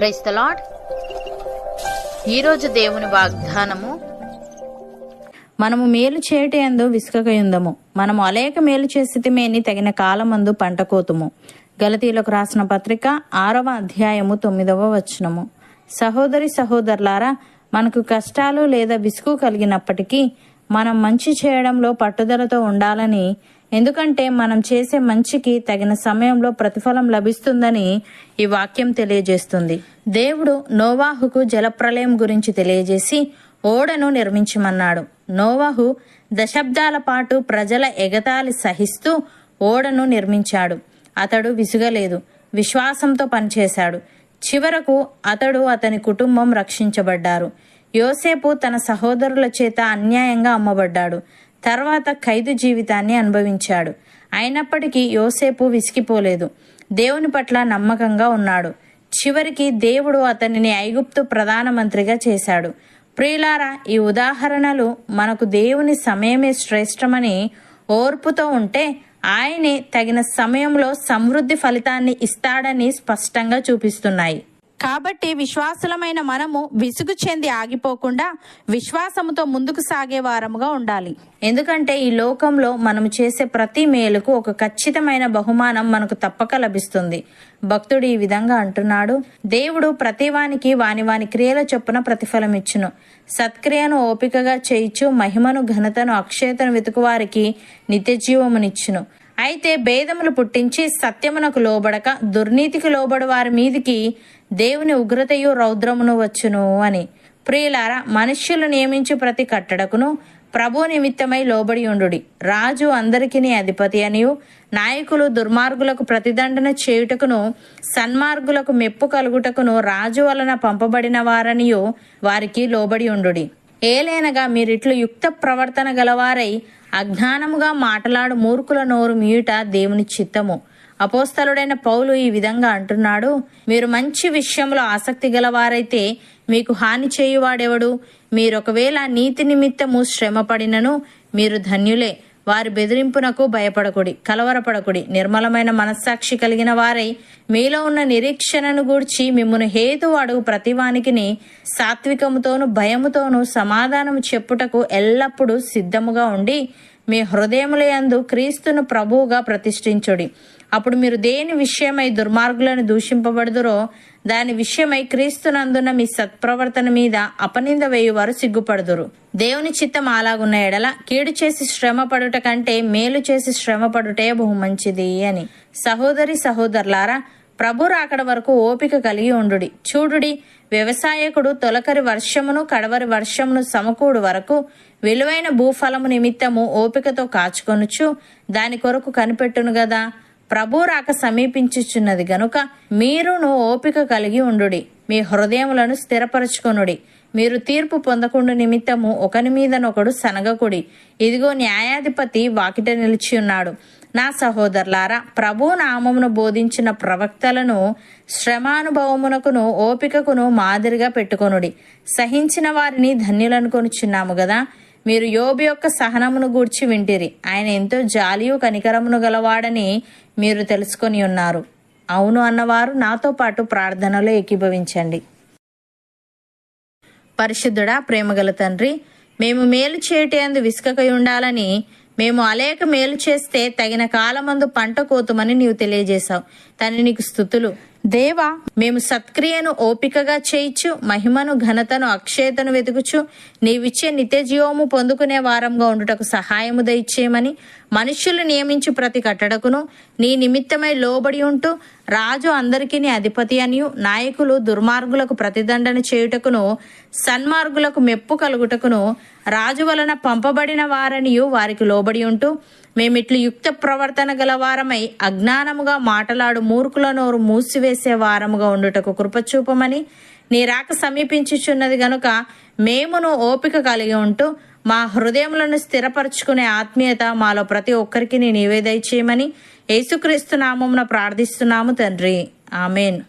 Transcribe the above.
Praise the lord. ఈరోజు దేవుని వాగ్దానము, మనము మేలు చేయటయందు విసుకకయుందము, మనము అలేక మేలు చేసితిమేని తగిన కాలమందు పంట కోతుము. గలతీలకు రాసిన పత్రిక 6వ అధ్యాయము 9వ వచనము. సహోదరి సహోదరులారా, మనకు కష్టాలు లేదా విసుగు కలిగినప్పటికీ మనం మంచి చేయడంలో పట్టుదలతో ఉండాలని, ఎందుకంటే మనం చేసే మంచికి తగిన సమయంలో ప్రతిఫలం లభిస్తుందని ఈ వాక్యం తెలియజేస్తుంది. దేవుడు నోవాహుకు జలప్రలయం గురించి తెలియజేసి ఓడను నిర్మించమన్నాడు. నోవాహు దశాబ్దాల పాటు ప్రజల ఎగతాళి సహిస్తూ ఓడను నిర్మించాడు. అతడు విసుగలేదు, విశ్వాసంతో పనిచేశాడు. చివరకు అతని కుటుంబం రక్షించబడ్డారు. యోసేపు తన సహోదరుల చేత అన్యాయంగా అమ్మబడ్డాడు. తర్వాత ఖైదు జీవితాన్ని అనుభవించాడు. అయినప్పటికీ యోసేపు విసిగిపోలేదు. దేవుని పట్ల నమ్మకంగా ఉన్నాడు. చివరికి దేవుడు అతనిని ఐగుప్తు ప్రధానమంత్రిగా చేశాడు. ప్రియులారా, ఈ ఉదాహరణలు మనకు దేవుని సమయమే శ్రేష్టమని, ఓర్పుతో ఉంటే ఆయనే తగిన సమయంలో సమృద్ధి ఫలితాన్ని ఇస్తాడని స్పష్టంగా చూపిస్తున్నాయి. కాబట్టి విశ్వాసులమైన మనము విసుగు చెంది ఆగిపోకుండా విశ్వాసముతో ముందుకు సాగే వారముగా ఉండాలి. ఎందుకంటే ఈ లోకంలో మనము చేసే ప్రతి మేలుకు ఒక ఖచ్చితమైన బహుమానం మనకు తప్పక లభిస్తుంది. భక్తుడు ఈ విధంగా అంటున్నాడు, దేవుడు ప్రతివానికి వాని క్రియల చొప్పున ప్రతిఫలం ఇచ్చును. సత్క్రియను ఓపికగా చేయిచు మహిమను ఘనతను అక్షయతను వెతుకువారికి నిత్య జీవమునిచ్చును. అయితే భేదములు పుట్టించి సత్యమునకు లోబడక దుర్నీతికి లోబడి వారి మీదికి దేవుని ఉగ్రతయు రౌద్రమును వచ్చును అని. ప్రియులారా, మనుష్యులు నియమించు ప్రతి కట్టడకును ప్రభు నిమిత్తమై లోబడి ఉండుడి. రాజు అందరికీ అధిపతి అనియు, నాయకులు దుర్మార్గులకు ప్రతిదండన చేయుటకును సన్మార్గులకు మెప్పు కలుగుటకును రాజు వలన పంపబడిన వారనియు వారికి లోబడి ఉండుడి. ఏలైనగా మీరిట్లు యుక్త ప్రవర్తన గలవారై అజ్ఞానముగా మాటలాడు మూర్ఖుల నోరు మీయుట దేవుని చిత్తము. అపోస్తలుడైన పౌలు ఈ విధంగా అంటున్నాడు, మీరు మంచి విషయంలో ఆసక్తి గలవారైతే మీకు హాని చేయువాడెవడు? మీరొకవేళ నీతి నిమిత్తము శ్రమపడినను మీరు ధన్యులే. వారి బెదిరింపునకు భయపడకుడి, కలవరపడకుడి. నిర్మలమైన మనస్సాక్షి కలిగిన వారై మీలో ఉన్న నిరీక్షణను గూర్చి మిమ్మును హేతు అడుగు ప్రతివానికిని సాత్వికముతోను భయముతోను సమాధానము చెప్పుటకు ఎల్లప్పుడూ సిద్ధముగా ఉండి మీ హృదయములయందు క్రీస్తును ప్రభువుగా ప్రతిష్ఠించుడి. అప్పుడు మీరు దేని విషయమై దుర్మార్గులను దూషింపబడుదురో దాని విషయమై క్రీస్తునందున మీ సత్ప్రవర్తన మీద అపనింద వేయువారు సిగ్గుపడుదురు. దేవుని చిత్తం అలాగున్న ఎడల కీడు చేసి శ్రమ పడుట కంటే మేలు చేసి శ్రమ పడుటే బహుమంచిది అని. సహోదరి సహోదరులారా, ప్రభు రాకడ వరకు ఓపిక కలిగి ఉండుడి. చూడుడి, వ్యవసాయకుడు తొలకరి వర్షమును కడవరి వర్షమును సమకూడు వరకు విలువైన భూఫలము నిమిత్తము ఓపికతో కాచుకొనుచు దాని కొరకు కనిపెట్టును గదా. ప్రభు రాక సమీపించుచున్నది గనుక మీరును ఓపిక కలిగి ఉండుడి. మీ హృదయములను స్థిరపరచుకొనుడి. మీరు తీర్పు పొందకుండా నిమిత్తము ఒకని మీదనొకడు సనగకుడి. ఇదిగో న్యాయాధిపతి వాకిట నిలిచి ఉన్నాడు. నా సహోదరులారా, ప్రభు నామమును బోధించిన ప్రవక్తలను శ్రమానుభవమునకును ఓపికకును మాదిరిగా పెట్టుకొనుడి. సహించిన వారిని ధన్యులనుకొనుచున్నాము గదా. మీరు యోబు యొక్క సహనమును గూర్చి వింటిరి. ఆయన ఎంతో జాలియు కనికరమును గలవాడని మీరు తెలుసుకొని ఉన్నారు. అవును అన్నవారు నాతో పాటు ప్రార్థనలో ఏకీభవించండి. పరిశుద్ధుడా, ప్రేమగల తండ్రి, మేము మేలు చేయటందు విసుకకై ఉండాలని, మేము అలేక మేలు చేస్తే తగిన కాలమందు పంట కోతుమని నీవు తెలియజేశావు. తండ్రి, నీకు స్తుతులు. దేవా, మేము సత్క్రియను ఓపికగా చేయిచు మహిమను ఘనతను అక్షయతను వెతుకుచు నీవిచ్చే నిత్య జీవము పొందుకునే వారంగా ఉండుటకు సహాయము దయచేయమని, మనుష్యులు నియమించు ప్రతి కట్టడకును నీ నిమిత్తమై లోబడి ఉంటూ రాజు అందరికీ అధిపతి అనియు, నాయకులు దుర్మార్గులకు ప్రతిదండన చేయుటకును సన్మార్గులకు మెప్పు కలుగుటకును రాజు వలన పంపబడిన వారనియు వారికి లోబడి ఉంటూ మేమిట్లు యుక్త ప్రవర్తన గల వారమై అజ్ఞానముగా మాటలాడు మూర్ఖుల నోరు మూసివేసే వారముగా ఉండుటకు కృపచూపమని, నీ రాక సమీపించుచున్నది గనుక మేమును ఓపిక కలిగి ఉంటూ మా హృదయములను స్థిరపరచుకునే ఆత్మీయత మాలో ప్రతి ఒక్కరికి నీవే దయచేయమని యేసుక్రీస్తు నామమున ప్రార్థిస్తున్నాము తండ్రి. ఆమెన్.